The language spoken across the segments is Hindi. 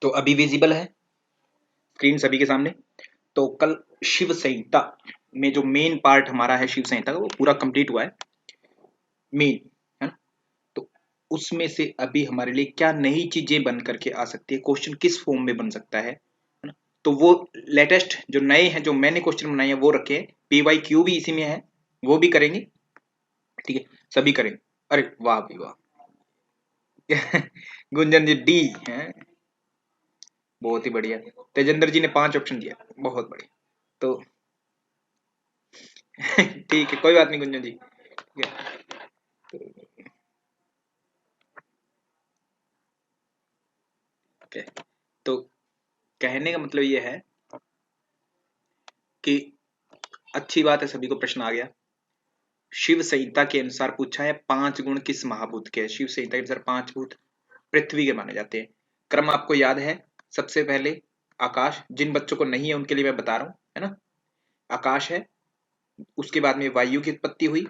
तो अभी विजिबल है स्क्रीन सभी के सामने। तो कल शिव संहिता में जो मेन पार्ट हमारा है शिव संहिता का वो पूरा कंप्लीट हुआ है मेन, है ना। तो उसमें से अभी हमारे लिए क्या नई चीजें बन करके आ सकती है, क्वेश्चन किस फॉर्म में बन सकता है ना। तो वो लेटेस्ट जो नए हैं, जो मैंने क्वेश्चन बनाए हैं वो रखे हैं, PYQ भी इसी में है, वो भी करेंगे, ठीक है, सभी करेंगे। अरे वाह भी वाह गुंजन जी डी है, बहुत ही बढ़िया। तेजेंद्र जी ने 5 ऑप्शन दिया, बहुत बढ़िया। तो ठीक है, कोई बात नहीं गुंजन जी, ठीक है। ओके, तो कहने का मतलब ये है कि अच्छी बात है, सभी को प्रश्न आ गया। शिव संहिता के अनुसार पूछा है 5 गुण किस महाभूत के हैं। शिव संहिता के अनुसार 5 भूत पृथ्वी के माने जाते हैं। क्रम आपको याद है, सबसे पहले आकाश, जिन बच्चों को नहीं है उनके लिए मैं बता रहा हूं, है ना। आकाश है, उसके बाद में वायु की उत्पत्ति हुई,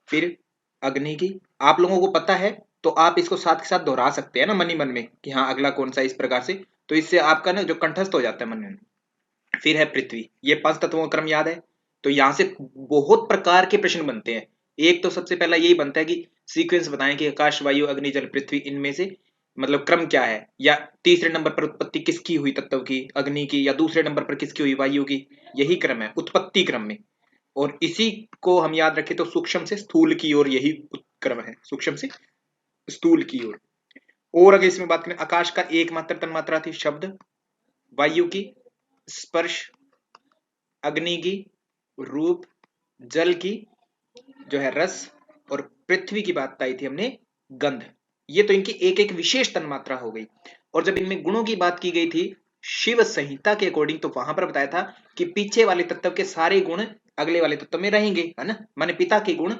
फिर अग्नि की। आप लोगों को पता है तो आप इसको साथ के साथ दोहरा सकते हैं ना मन ही मन में कि हाँ अगला कौन सा, इस प्रकार से। तो इससे आपका ना जो कंठस्थ हो जाता है मन में। फिर है पृथ्वी, ये 5 तत्वों का क्रम याद है। तो यहां से बहुत प्रकार के प्रश्न बनते हैं। एक तो सबसे पहला यही बनता है कि सीक्वेंस बताएं कि आकाश वायु अग्नि जल पृथ्वी, इनमें से मतलब क्रम क्या है, या तीसरे नंबर पर उत्पत्ति किसकी हुई तत्व की, अग्नि की, या दूसरे नंबर पर किसकी हुई, वायु की। यही क्रम है उत्पत्ति क्रम में। और इसी को हम याद रखें तो सूक्ष्म से स्थूल की ओर यही क्रम है, सूक्ष्म से स्थूल की ओर। और अगर इसमें बात करें, आकाश का एकमात्र तन्मात्रा थी शब्द, वायु की स्पर्श, अग्नि की रूप, जल की जो है रस, और पृथ्वी की बात आई थी हमने गंध। ये तो इनकी एक एक विशेष तन्मात्रा हो गई। और जब इनमें गुणों की बात की गई थी शिव संहिता के अकॉर्डिंग, तो वहां पर बताया था कि पीछे वाले तत्व के सारे गुण अगले वाले तत्व में रहेंगे, है ना, माने पिता के गुण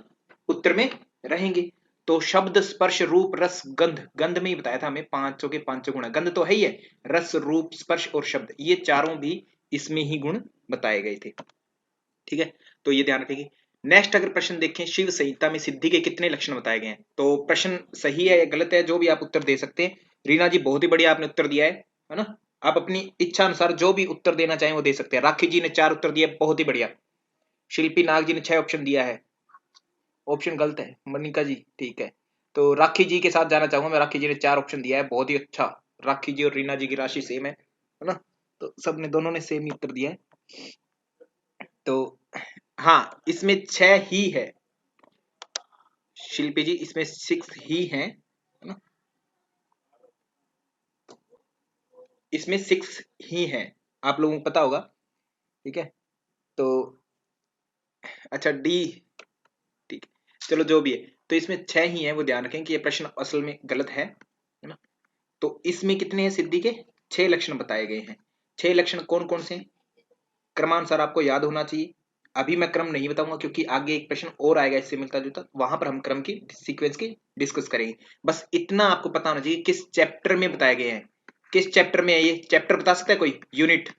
उत्तर में रहेंगे। तो शब्द स्पर्श रूप रस गंध, गंध में ही बताया था हमें पांचों के पांचों गुण, गंध तो है ही है, रस रूप स्पर्श और शब्द, ये चारों भी इसमें ही गुण बताए गए थे, ठीक है। तो ये ध्यान रखेंगे। नेक्स्ट अगर प्रश्न देखें, शिव संहिता में सिद्धि के कितने लक्षण बताए गए हैं। तो प्रश्न सही है या गलत है, जो भी आप उत्तर दे सकते हैं। रीना जी बहुत ही बढ़िया आपने उत्तर दिया है ना। आप अपनी इच्छा अनुसार जो भी उत्तर देना चाहें वो दे सकते हैं। राखी जी ने 4 उत्तर दिए, बहुत ही बढ़िया। शिल्पी नाग जी ने 6 ऑप्शन दिया है, ऑप्शन गलत है मनिका जी, ठीक है। तो राखी जी के साथ जाना चाहूंगा मैं, राखी जी ने 4 ऑप्शन दिया है, बहुत ही अच्छा। राखी जी और रीना जी की राशि सेम है ना। तो सबने दोनों ने सेम ही उत्तर दिया है। तो हाँ, इसमें 6 ही है शिल्पी जी, इसमें 6 ही है ना, इसमें 6 ही है, आप लोगों को पता होगा, ठीक है। तो अच्छा डी, ठीक है, चलो जो भी है। तो इसमें 6 ही है, वो ध्यान रखें कि ये प्रश्न असल में गलत है ना। तो इसमें कितने हैं सिद्धि के, 6 लक्षण बताए गए हैं। 6 लक्षण कौन कौन से हैं, क्रमानुसार आपको याद होना चाहिए। अभी मैं क्रम नहीं बताऊंगा क्योंकि आगे एक प्रश्न और आएगा इससे मिलता जुलता, वहां पर हम क्रम की सीक्वेंस की डिस्कस करेंगे। बस इतना आपको पता होना चाहिए किस चैप्टर में बताए गए हैं, किस चैप्टर में है। ये चैप्टर बता सकता है कोई, यूनिट,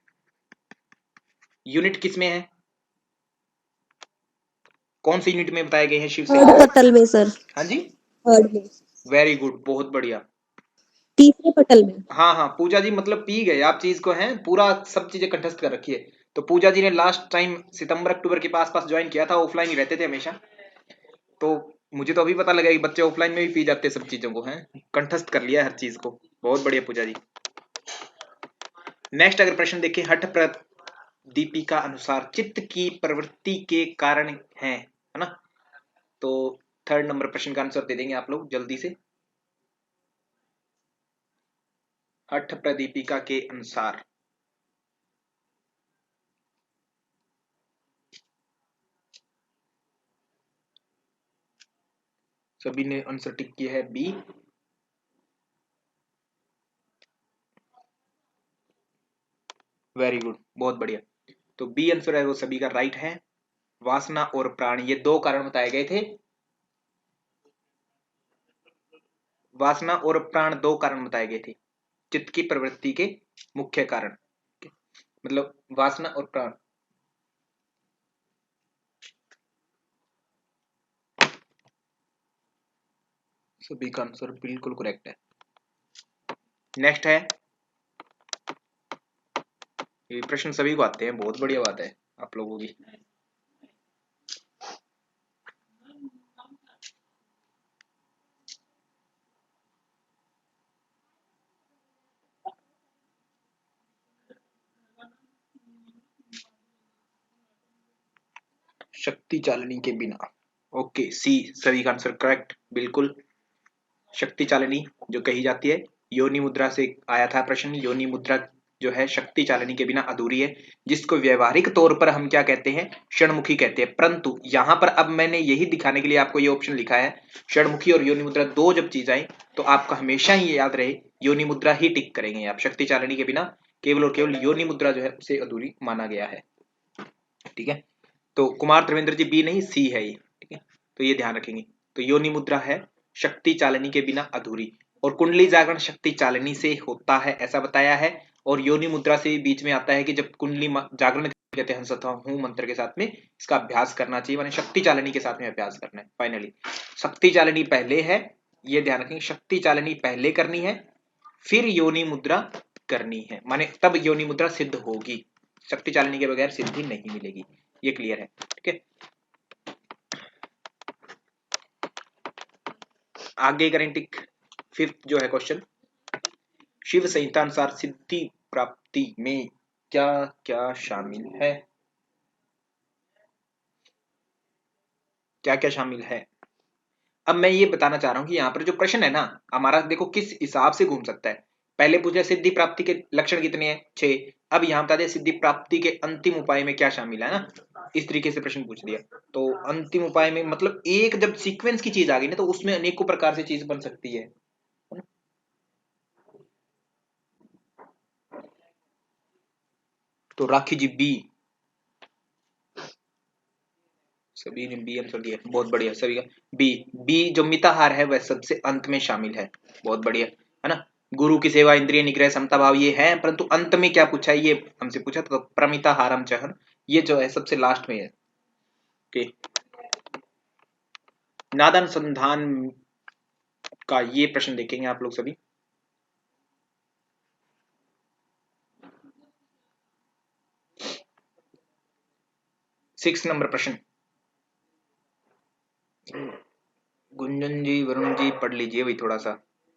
यूनिट किस में है, कौन सी यूनिट में बताए गए हैं शिव से। थर्ड पटल में सर, हाँ जी, थर्ड में, वेरी गुड, बहुत बढ़िया। तीसरे पटल में। हाँ हाँ पूजा जी, मतलब पी गए आप चीज को, हैं पूरा सब चीजें कंठस्थ कर रखी है। तो पूजा जी ने लास्ट टाइम सितंबर अक्टूबर के पास पास ज्वाइन किया था, ऑफलाइन ही रहते थे हमेशा। तो मुझे तो अभी पता लगा कि बच्चे ऑफलाइन में भी पी जाते हैं सब चीजों को, हैं कंठस्थ कर लिया हर चीज को, बहुत बढ़िया पूजा जी। नेक्स्ट अगर प्रश्न देखें, हठ प्रदीपिका अनुसार चित्त की प्रवृत्ति के कारण है ना। तो थर्ड नंबर प्रश्न का आंसर दे देंगे आप लोग जल्दी से। हठ प्रदीपिका के अनुसार सभी ने आंसर टिक किया है बी, वेरी गुड, बहुत बढ़िया। तो बी आंसर है वो सभी का राइट है। वासना और प्राण, ये 2 कारण बताए गए थे। वासना और प्राण 2 कारण बताए गए थे चित्त की प्रवृत्ति के मुख्य कारण, मतलब वासना और प्राण। सभी का आंसर बिल्कुल करेक्ट है। नेक्स्ट है ये प्रश्न सभी को आते हैं, बहुत बढ़िया बात है आप लोगों की। शक्ति चालनी के बिना, ओके सी सभी का आंसर करेक्ट, बिल्कुल। शक्ति चालनी जो कही जाती है, योनि मुद्रा से आया था प्रश्न। योनि मुद्रा जो है शक्ति चालनी के बिना अधूरी है, जिसको व्यवहारिक तौर पर हम क्या कहते हैं, षणमुखी कहते हैं। परंतु यहाँ पर अब मैंने यही दिखाने के लिए आपको ये ऑप्शन लिखा है, षणमुखी और योनि मुद्रा दो जब चीज आए तो आपका हमेशा ही याद रहे योनि मुद्रा ही टिक करेंगे आप। शक्ति चालनी के बिना केवल और केवल योनि मुद्रा जो है उसे अधूरी माना गया है। ठीक है, तो कुमार त्रिवेंद्र जी बी नहीं सी है ये। ठीक है, तो ये ध्यान रखेंगे। तो योनि मुद्रा है शक्ति चालनी के बिना अधूरी, और कुंडली जागरण शक्ति चालनी से होता है ऐसा बताया है। और योनि मुद्रा से बीच में आता है कि जब कुंडली जागरण कहते हैं सतह हूं मंत्र के साथ में इसका अभ्यास करना चाहिए, माने शक्ति चालनी के साथ में अभ्यास करना है। फाइनली शक्ति चालनी पहले है, ये ध्यान रखेंगे, शक्ति चालनी पहले करनी है फिर योनि मुद्रा करनी है, माने तब योनि मुद्रा सिद्ध होगी, शक्ति चालनी के बगैर सिद्धि नहीं मिलेगी। ये क्लियर है। ठीक है, आगे करें टिक। फिफ्थ जो है क्वेश्चन, शिव संहिता अनुसार सिद्धि प्राप्ति में क्या क्या शामिल है, क्या क्या शामिल है। अब मैं ये बताना चाह रहा हूं कि यहाँ पर जो प्रश्न है ना हमारा, देखो किस हिसाब से घूम सकता है। पहले पूछा सिद्धि प्राप्ति के लक्षण कितने हैं, 6। अब यहाँ बता दिया सिद्धि प्राप्ति के अंतिम उपाय में क्या शामिल है ना, इस तरीके से प्रश्न पूछ दिया। तो अंतिम उपाय में मतलब एक जब सीक्वेंस की चीज आ गई ना तो उसमें अनेकों प्रकार से चीज बन सकती है। तो राखी जी बी, सभी ने बी आंसर दिया, बहुत बढ़िया सभी का बी। बी जो मिताहार है वह सबसे अंत में शामिल है, बहुत बढ़िया है ना। गुरु की सेवा इंद्रिय निग्रह समता भाव ये है, परंतु अंत में क्या पूछा है ये हमसे पूछा तो प्रमिताहारम चहन ये जो है सबसे लास्ट में है। ओके, नादानुसंधान का ये प्रश्न देखेंगे आप लोग सभी। 6 नंबर प्रश्न, गुंजन जी वरुण जी पढ़ लीजिए भाई, थोड़ा सा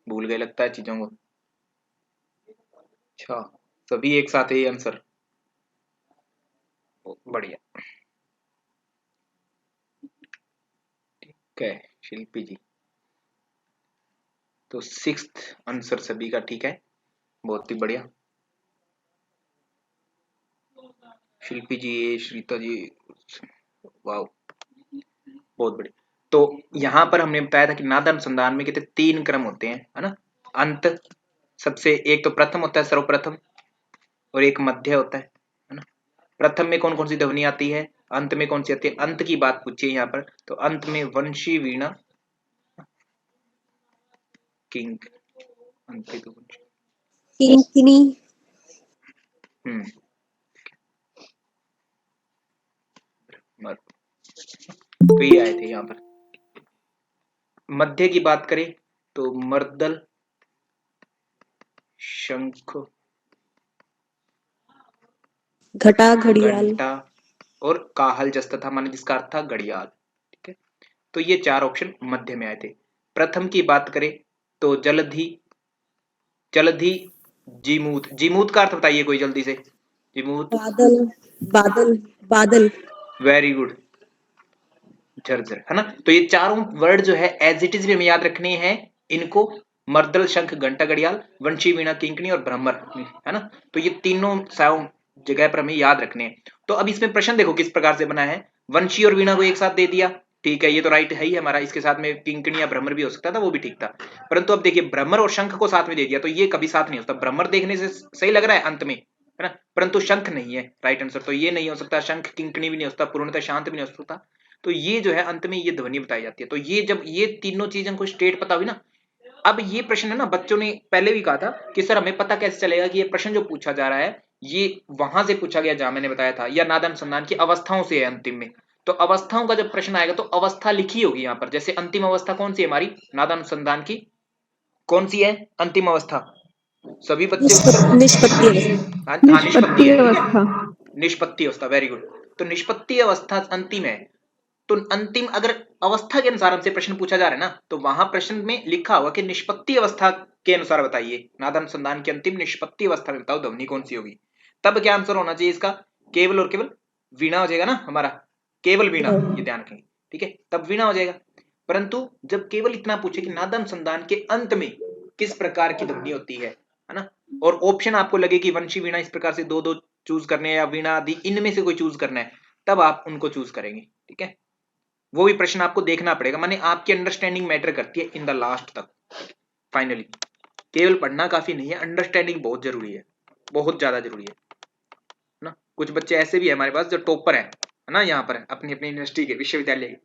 भूल गए लगता है चीजों को। अच्छा, सभी एक साथ है ये आंसर, बढ़िया। ठीक है शिल्पी जी, तो 6th आंसर सभी का ठीक है, बहुत ही बढ़िया। शिल्पी जी, श्रीता जी, वाह बहुत बढ़िया। तो यहाँ पर हमने बताया था कि नाद अनुसंधान में कितने 3 क्रम होते हैं है ना। अंत सबसे, एक तो प्रथम होता है सर्वप्रथम, और एक मध्य होता है ना। प्रथम में कौन कौन सी ध्वनि आती है, अंत में कौन सी आती है, अंत की बात पूछिए यहाँ पर। तो अंत में वंशी वीणा किंग, अंत तो किंकिनी। तो ये आए थे यहाँ पर। मध्य की बात करें तो मर्दल, शंख, घटा घड़ियाल। घंटा और काहल जस्ता था, माने जिसका अर्थ था घड़ियाल। ठीक है, तो ये 4 ऑप्शन मध्य में आए थे। प्रथम की बात करें तो जलधि, जलधि, जीमूत, जीमूत का अर्थ बताइए कोई जल्दी से, जीमूत। बादल बादल बादल। वेरी गुड, झरझर है ना। तो ये चारों वर्ड जो है एज इट इज भी हमें याद रखने हैं इनको, मर्दल शंख घंटा घड़ियाल वंशी वीणा किंकणी और भ्रमर है ना। तो ये तीनों साउंड जगह पर हमें याद रखने हैं। तो अब इसमें प्रश्न देखो किस प्रकार से बना है, वंशी और वीणा को एक साथ दे दिया, ठीक है ये तो राइट है ही हमारा, इसके साथ में किंकणी या भ्रमर भी हो सकता था, वो भी ठीक था। परंतु अब देखिए भ्रमर और शंख को साथ में दे दिया तो ये कभी साथ नहीं होता। भ्रमर देखने से सही लग रहा है अंत में है ना, परंतु शंख नहीं है राइट आंसर, तो ये नहीं हो सकता, शंख किंकणी भी नहीं हो सकता, पूर्णतः शांत भी नहीं हो सकता। तो ये जो है अंत में ये ध्वनि बताई जाती है। तो ये जब ये तीनों चीजें को स्टेट पता हुई ना, अब ये प्रश्न है ना बच्चों ने पहले भी कहा था कि सर हमें पता कैसे चलेगा कि ये प्रश्न जो पूछा जा रहा है ये वहां से पूछा गया जहां मैंने बताया था, या नादानुसंधान की अवस्थाओं से है अंतिम में। तो अवस्थाओं का जब प्रश्न आएगा तो अवस्था लिखी होगी यहाँ पर, जैसे अंतिम अवस्था कौन सी है हमारी नादानुसंधान की, कौन सी है अंतिम अवस्था, सभी बच्चे उत्तर निष्पत्ति अवस्था। हाँ निष्पत्ति निष्पत्ति है, ठीक है, अवस्था। निष्पत्ति अवस्था, वेरी गुड। तो निष्पत्ति अवस्था अंतिम है। तो अंतिम अगर अवस्था के अनुसार हमसे प्रश्न पूछा जा रहा है ना, तो वहां प्रश्न में लिखा हुआ कि निष्पत्ति अवस्था के अनुसार बताइए, नाद अनुसंधान की अंतिम निष्पत्ति अवस्था में बताओ ध्वनि कौन सी होगी। तब क्या आंसर होना चाहिए इसका, केवल और केवल वीणा हो जाएगा ना हमारा, केवल वीणा, ये ध्यान रखेंगे, ठीक है, तब वीणा हो जाएगा। परंतु जब केवल इतना पूछे कि नाद अनुसंधान के अंत में किस प्रकार की ध्वनि होती है ना, और ऑप्शन आपको लगे कि वंशी वीणा इस प्रकार से दो दो चूज करने हैं या वीणा आदि इनमें से कोई चूज करना है, तब आप उनको चूज करेंगे, ठीक है। वो भी प्रश्न आपको देखना पड़ेगा, माने आपकी अंडरस्टैंडिंग मैटर करती है इन द लास्ट तक। फाइनली केवल पढ़ना काफी नहीं है, अंडरस्टैंडिंग बहुत जरूरी है, बहुत ज्यादा जरूरी है ना। कुछ बच्चे ऐसे भी है हमारे पास जो टॉपर है ना, यहाँ पर अपनी अपनी यूनिवर्सिटी के विश्वविद्यालय के,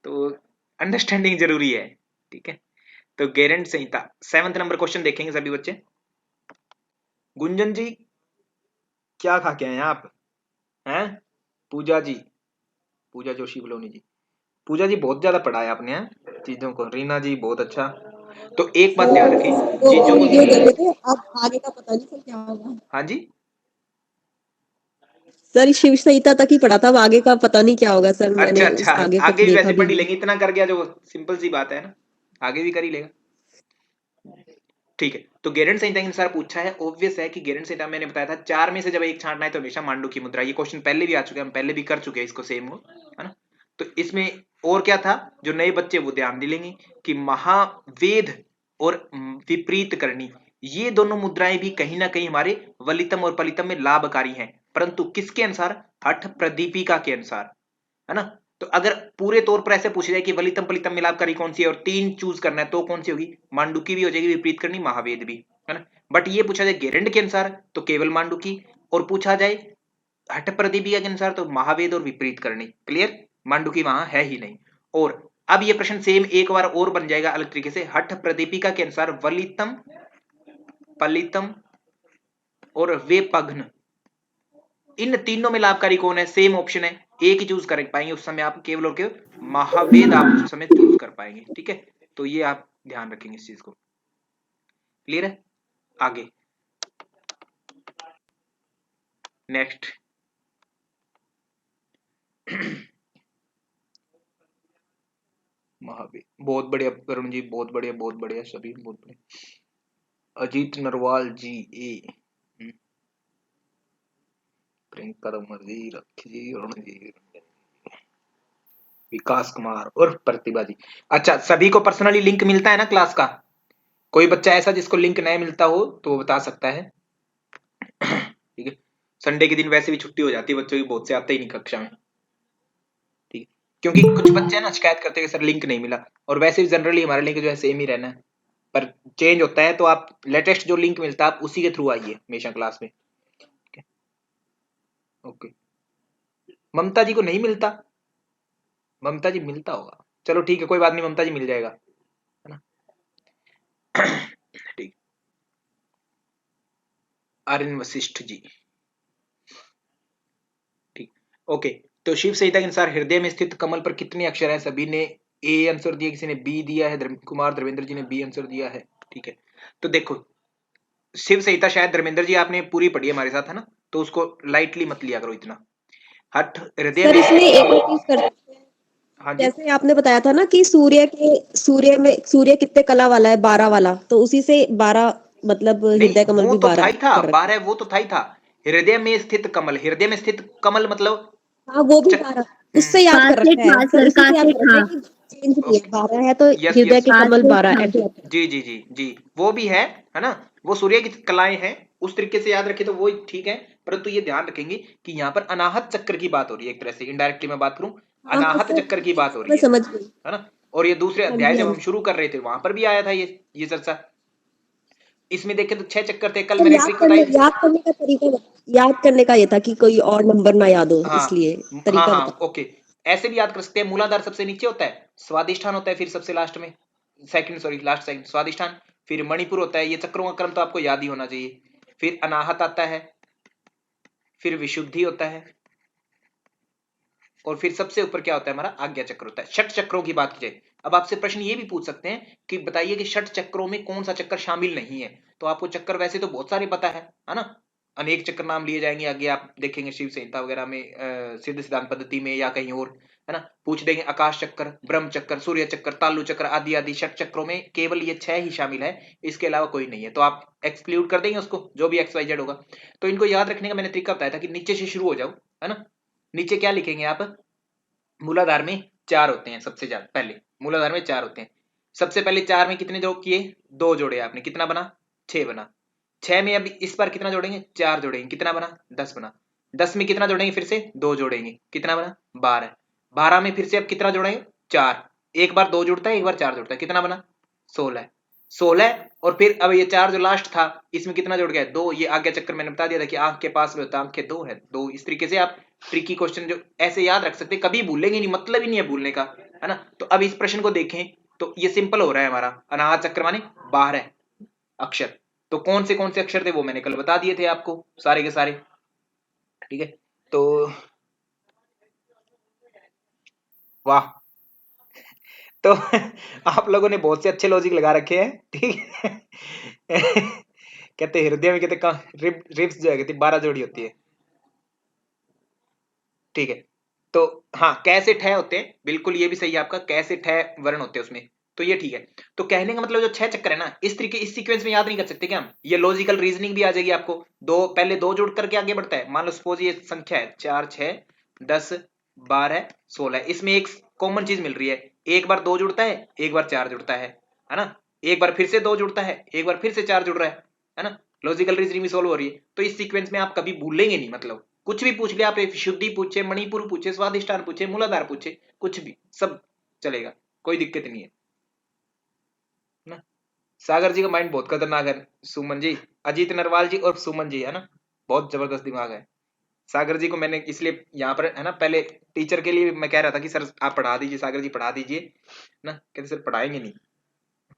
तो अंडरस्टैंडिंग जरूरी है, ठीक है। तो गेरेंट संहिता 7th नंबर क्वेश्चन देखेंगे सभी बच्चे। गुंजन जी क्या खा के आए हैं आप, हैं? पूजा जी, पूजा जोशी बलोनी जी, पूजा जी बहुत ज्यादा पढ़ाया आपने हैं चीजों को, रीना जी बहुत अच्छा। तो एक बात ध्यान रखें, वो चीजों को, वीडियो देखे थे, अब आगे का पता नहीं सर क्या होगा। हाँ जी, सर शिव संहिता तक ही पढ़ा था, अब आगे का पता नहीं क्या होगा सर, अच्छा मैंने अच्छा, आगे कुछ आगे भी देखा वैसे भी पढ़ ही नहीं। लेंगे, इतना कर गया जो सिंपल सी बात है ना, आगे भी कर ही लेगा, ठीक है। तो गेरेंट संहिता के अनुसार पूछा है, ऑब्वियस है कि गेरेंट संहिता मैंने बताया था 4 में से जब एक छांटना है तो हमेशा मांडू की मुद्रा, ये क्वेश्चन पहले भी आ चुके हैं, हम पहले भी कर चुके हैं इसको सेम हो, है ना। तो इसमें और क्या था, जो नए बच्चे वो ध्यान दिलेंगे कि महावेद और विपरीत करनी, ये दोनों मुद्राएं भी कहीं ना कहीं हमारे वलितम और पलितम में लाभकारी हैं, परंतु किसके अनुसार, हठ प्रदीपिका के अनुसार, है ना। तो अगर पूरे तौर पर ऐसे पूछा जाए कि वलितम पलितम में लाभकारी कौन सी है और 3 चूज करना है तो कौन सी होगी, मांडुकी भी हो जाएगी, विपरीत करनी महावेद भी, है ना। बट ये पूछा जाए गेरेंड के अनुसार तो केवल मांडुकी, और पूछा जाए हठ प्रदीपिका के अनुसार तो महावेद और विपरीत करनी, क्लियर, मांडुकी वहां है ही नहीं। और अब ये प्रश्न सेम एक बार और बन जाएगा अलग तरीके से, हठ प्रदीपिका के अनुसार वलितम पलितम और वेपघ्न, इन तीनों में लाभकारी कौन है, सेम ऑप्शन है, एक ही चूज कर पाएंगे उस समय आप, केवल और केवल महावेद आप उस समय चूज कर पाएंगे, ठीक है। तो ये आप ध्यान रखेंगे इस चीज को, क्लियर है। आगे नेक्स्ट महावेद, बहुत बढ़िया वरुण जी, बहुत बढ़िया, बहुत बढ़िया, सभी बहुत बढ़िया। अजीत नरवाल जी, ए प्रियंका तोमर जी, रखी जी, वरुण जी, विकास कुमार और प्रतिभा जी। अच्छा, सभी को पर्सनली लिंक मिलता है ना क्लास का, कोई बच्चा ऐसा जिसको लिंक नहीं मिलता हो तो वो बता सकता है, ठीक है। संडे के दिन वैसे भी छुट्टी हो जाती है बच्चों की, बहुत से आते ही नहीं कक्षा में, ठीक है, क्योंकि कुछ बच्चे ना शिकायत करते हैं कि सर लिंक नहीं मिला, और वैसे भी जनरली हमारा लिंक जो है सेम ही रहना है, पर चेंज होता है, तो आप लेटेस्ट जो लिंक मिलता है आप उसी के थ्रू आइए हमेशा क्लास में, ओके। ममता जी को नहीं मिलता, ममता जी मिलता होगा, चलो ठीक है, कोई बात नहीं, ममता जी मिल जाएगा, है ना। ठीक, आर्यन वशिष्ठ जी, ठीक, ओके। तो शिव संहिता के अनुसार हृदय में स्थित कमल पर कितने अक्षर हैं, सभी ने ए आंसर दिया, किसी ने बी दिया है, कुमार धर्मेंद्र जी ने बी आंसर दिया है, ठीक है। तो देखो शिव संहिता शायद धर्मेंद्र जी आपने पूरी पढ़ी है हमारे साथ, है ना, तो उसको लाइटली मत लिया करो इतना। हठ हृदय सर में इसमें एक और चीज कर सकते हैं, हाँ जी, जैसे आपने बताया था ना कि सूर्य कितने कला वाला है, 12 वाला, तो उसी से 12 मतलब नहीं हृदय कमल वो भी तो था 12 ही था, कर रखे 12 वो तो था ही था, हृदय में स्थित कमल, हृदय में स्थित कमल मतलब हैं। हाँ वो भी चक, 12 उससे याद का कर से रखा है था सर, सर, उसी का से याद से कर रखा था। है कि चेंज नहीं है, ओके, 12 है तो यस हृदय यस, के का कमल से 12 था। ऐसे होता है। जी जी जी जी, वो भी है ना, वो सूर्य की कलाएं हैं, उस तरीके से याद रखे तो वो ठीक है। परंतु ये ध्यान रखेंगे कि यहाँ पर अनाहत चक्र की बात हो रही है, एक तरह से इनडायरेक्टली मैं बात करूं, हाँ हाँ अनाहत सर, चक्र की बात हो रही मैं समझ गई। है ना। और ये दूसरे हाँ अध्याय जी जब हाँ हम जी शुरू कर रहे थे वहां पर भी आया था ये चर्चा, इसमें देखें तो 6 चक्कर थे, कल सर, मैंने ट्रिक बताई थी। याद करने का ये था कि कोई और नंबर ना याद हो, हाँ इसलिए हाँ तरीका हाँ, बता। ओके, ऐसे भी याद कर सकते हैं, मूलाधार सबसे नीचे होता है, स्वादिष्ठान होता है फिर सबसे लास्ट में, सेकंड सॉरी लास्ट सेकंड स्वादिष्ठान, फिर मणिपुर होता है, ये चक्रों का क्रम तो आपको याद ही होना चाहिए, फिर अनाहत आता है, फिर विशुद्धि होता है, और फिर सबसे ऊपर क्या होता है हमारा आज्ञा चक्र होता है। षट चक्रों की बात की जाए, अब आपसे प्रश्न ये भी पूछ सकते हैं कि बताइए कि षट चक्रों में कौन सा चक्र शामिल नहीं है। तो आपको चक्कर वैसे तो बहुत सारे पता है ना, अनेक चक्र नाम लिए जाएंगे, आगे आप देखेंगे शिव संहिता वगैरह में, सिद्ध सिद्धांत पद्धति में या कहीं और, है ना, पूछ देंगे आकाश चक्र, ब्रह्म चक्र, सूर्य चक्र, तालु चक्र आदि आदि। षट चक्रों में केवल ये 6 ही शामिल है, इसके अलावा कोई नहीं है। तो आप एक्सक्लूड कर देंगे उसको, जो भी एक्स वाई जेड होगा। तो इनको याद रखने का मैंने तरीका बताया था कि नीचे से शुरू हो जाओ, है ना। नीचे क्या लिखेंगे आप, मूलाधार में 4 होते हैं सबसे ज्यादा, पहले मूलाधार में 4 होते हैं। सबसे पहले 4 में कितने जोड़ किए, 2 जोड़े आपने, कितना बना, 6 बना। 6 में अब इस बार कितना जोड़ेंगे, 4 जोड़ेंगे, कितना बना, 10 बना। 10 में कितना जोड़ेंगे, फिर से 2 जोड़ेंगे, कितना बना, 12। 12 में फिर से अब कितना जोड़ेंगे, 4। एक बार 2 जुड़ता है, एक बार 4 जुड़ता है, कितना बना, 16। 16 और फिर अब ये 4 जो लास्ट था, इसमें कितना जुड़ गया, 2। ये आज्ञा चक्कर मैंने बता दिया था कि आंख के पास में होता है, आंख के 2 है, 2। इस तरीके से आप ट्रिकी क्वेश्चन जो ऐसे याद रख सकते, कभी भूलेंगे नहीं, मतलब ही नहीं है भूलने का, है ना। तो अब इस प्रश्न को देखें तो ये सिंपल हो रहा है हमारा, अनाहत चक्र माने 12 अक्षर। तो कौन से अक्षर थे वो मैंने कल बता दिए थे आपको, सारे के सारे, ठीक है। तो वाह, तो आप लोगों ने बहुत से अच्छे लॉजिक लगा रखे हैं, ठीक है। कहते हृदय में कहते रिब्स जो है कहते 12 जोड़ी होती है, ठीक है। तो हाँ, कैसे ठय होते हैं, बिल्कुल ये भी सही है आपका, कैसे ठय वर्ण होते हैं उसमें, तो ये ठीक है। तो कहने का मतलब जो 6 चक्कर है ना, इस तरीके इस सीक्वेंस में याद नहीं कर सकते क्या हम, ये लॉजिकल रीजनिंग भी आ जाएगी आपको। दो पहले 2 जोड़ करके आगे बढ़ता है, मान लो सपोज ये संख्या है 4 6 10 12 16, इसमें एक कॉमन चीज मिल रही है, एक बार 2 जुड़ता है, एक बार 4 जुड़ता है ना, एक बार फिर से 2 जुड़ता है, एक बार फिर से 4 जुड़ रहा है ना। लॉजिकल रीजनिंग भी सोल्व हो रही है, तो इस सीक्वेंस में आप कभी भूलेंगे नहीं, मतलब कुछ भी पूछ लिया आपने, शुद्धि पूछे, मणिपुर पूछे, स्वादिष्टान पूछे, मूलाधार पूछे, कुछ भी सब चलेगा, कोई दिक्कत नहीं है ना। सागर जी का माइंड बहुत खतरनाक है, सुमन जी, अजीत नरवाल जी और सुमन जी, है ना, बहुत जबरदस्त दिमाग है। सागर जी को मैंने इसलिए यहाँ पर, है ना, पहले टीचर के लिए मैं कह रहा था कि सर आप पढ़ा दीजिए, सागर जी पढ़ा दीजिए ना, कहते सर पढ़ाएंगे नहीं,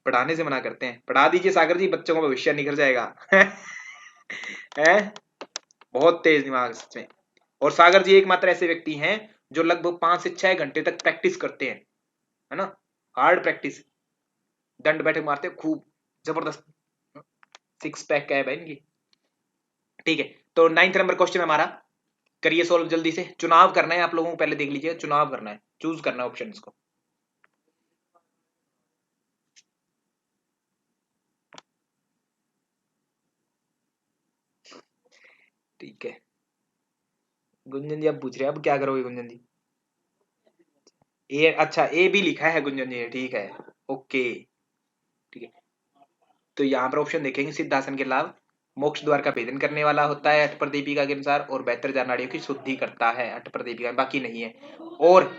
पढ़ाने से मना करते हैं, पढ़ा दीजिए सागर जी, बच्चों का भविष्य निखर जाएगा। है, बहुत तेज दिमाग सच में। और सागर जी एकमात्र ऐसे व्यक्ति हैं जो लगभग 5 से 6 घंटे तक प्रैक्टिस करते हैं, है ना, हार्ड प्रैक्टिस, दंड बैठक मारते हैं खूब, जबरदस्त, 6 पैक का है भाई इनकी, ठीक है। तो 9th नंबर क्वेश्चन हमारा, करिए सोल्व जल्दी से। चुनाव करना है आप लोगों को, पहले देख लीजिए, चुनाव करना है, चूज करना है ऑप्शन को। ठीक है, गुंजन जी आप पूछ रहे हैं अब क्या करोगे गुंजन जी, ए, अच्छा ए बी लिखा है गुंजन जी, ठीक है, ओके, ठीक है। तो यहाँ पर ऑप्शन देखेंगे, सिद्धासन के लाभ, मोक्ष द्वार का भेदन करने वाला होता है अठ प्रदीपिका के अनुसार, और बेहतर जान नाड़ियों की शुद्धि करता है अठ प्रदीपिका, बाकी नहीं है। और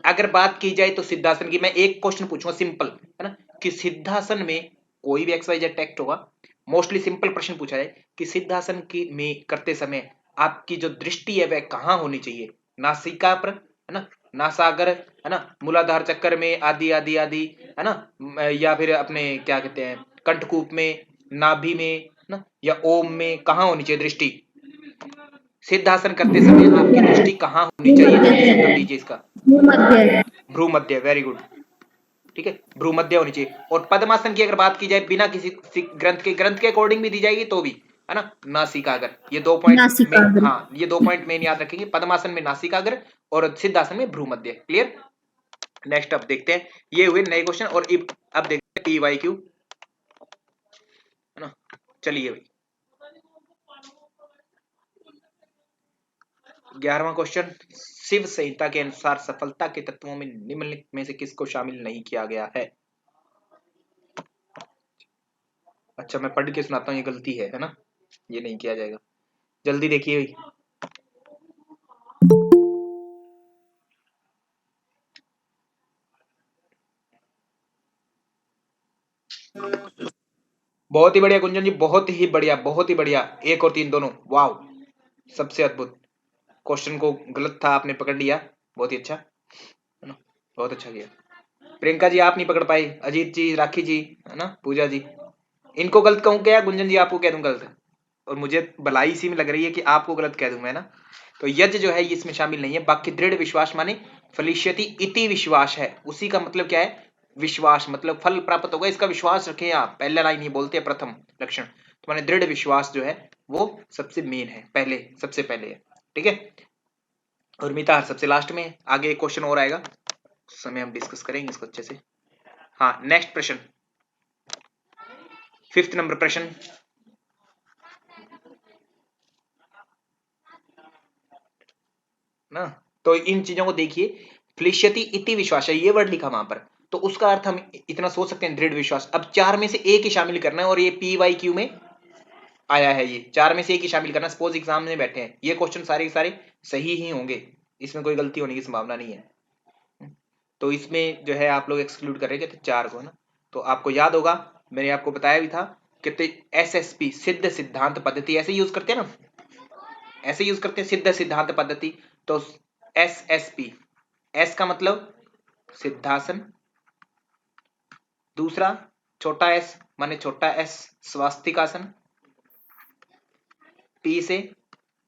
अगर बात की जाए तो सिद्धासन की, मैं एक क्वेश्चन पूछूंगा सिंपल, है ना, कि सिद्धासन में कोई भी एक्स वाई जेड टेक्स्ट होगा, मोस्टली सिंपल प्रश्न पूछा जाए कि सिद्धासन की में करते समय आपकी जो दृष्टि है वह कहाँ होनी चाहिए, नासिका पर, है ना, नासागर, है ना, मूलाधार चक्कर में, आदि आदि आदि, है ना, या फिर अपने क्या कहते हैं कंठकूप में, नाभि में ना, या ओम में, कहाँ होनी चाहिए दृष्टि, सिद्धासन करते समय आपकी दृष्टि कहाँ होनी चाहिए, जल्दी उत्तर दीजिए इसका। भूमध्य। भ्रूमध्य, वेरी गुड, ठीक है, भ्रूमध्य होनी चाहिए। और पद्मासन की अगर बात की जाए बिना किसी ग्रंथ के अकॉर्डिंग भी दी जाएगी तो भी, है ना, नासिकाग्र, ये 2 पॉइंट में, हाँ ये 2 पॉइंट मेन याद रखेंगे, पद्मासन में नासिकाग्र और सिद्धासन में भ्रूमध्य, क्लियर। नेक्स्ट अब देखते हैं, ये हुए नए क्वेश्चन, और अब देखते हैं PYQ, है ना। चलिए भाई 11वां क्वेश्चन, शिव संहिता के अनुसार सफलता के तत्वों में निम्नलिखित में से किसको शामिल नहीं किया गया है। अच्छा मैं पढ़ के सुनाता हूँ, ये गलती है ना, ये नहीं किया जाएगा, जल्दी देखिए भाई। बहुत ही बढ़िया गुंजन जी, बहुत ही बढ़िया, बहुत ही बढ़िया, 1 और 3 दोनों, वाह, सबसे अद्भुत। क्वेश्चन को गलत था, आपने पकड़ लिया, बहुत ही अच्छा, है ना, बहुत अच्छा किया। प्रियंका जी आप नहीं पकड़ पाए, अजीत जी, राखी जी, है ना, पूजा जी, इनको गलत कहूं क्या, गुंजन जी आपको कह दूं गलत, और मुझे भलाई इसी में लग रही है कि आपको गलत कह दूं मैं ना। तो यज्ञ जो है ये इसमें शामिल नहीं है। बाकी दृढ़ विश्वास माने फलिष्यति इति विश्वास है, उसी का मतलब क्या है, विश्वास, मतलब फल प्राप्त होगा इसका विश्वास रखें आप, पहला लाइन ही बोलते हैं प्रथम लक्षण, तो माने दृढ़ विश्वास जो है वो सबसे मेन है, पहले सबसे पहले है, ठीक है। और मिताहार सबसे लास्ट में है। आगे एक क्वेश्चन और आएगा, उस समय हम डिस्कस करेंगे इसको अच्छे से। हाँ, नेक्स्ट प्रश्न, 5th नंबर प्रश्न, ना, तो इन चीजों को देखिए, फ्लिष्यति इति विश्वास है, ये वर्ड लिखा वहां पर, तो उसका अर्थ हम इतना सोच सकते हैं दृढ़ विश्वास। अब चार में से एक ही शामिल करना है, और ये PYQ में आया है, ये चार में से एक ही शामिल करना। सपोज एग्जाम में बैठे हैं, ये क्वेश्चन सारे के सारे सही ही होंगे, इसमें कोई गलती होने की संभावना नहीं है। तो इसमें जो है आप लोग एक्सक्लूड करेंगे तो चार को ना, तो आपको याद होगा मैंने आपको बताया भी था कि SSP सिद्ध सिद्धांत पद्धति ऐसे यूज करते हैं ना, ऐसे यूज करते हैं सिद्ध सिद्धांत पद्धति। तो SSP, S का मतलब सिद्धासन, दूसरा छोटा s माने छोटा s स्वास्तिकासन, P से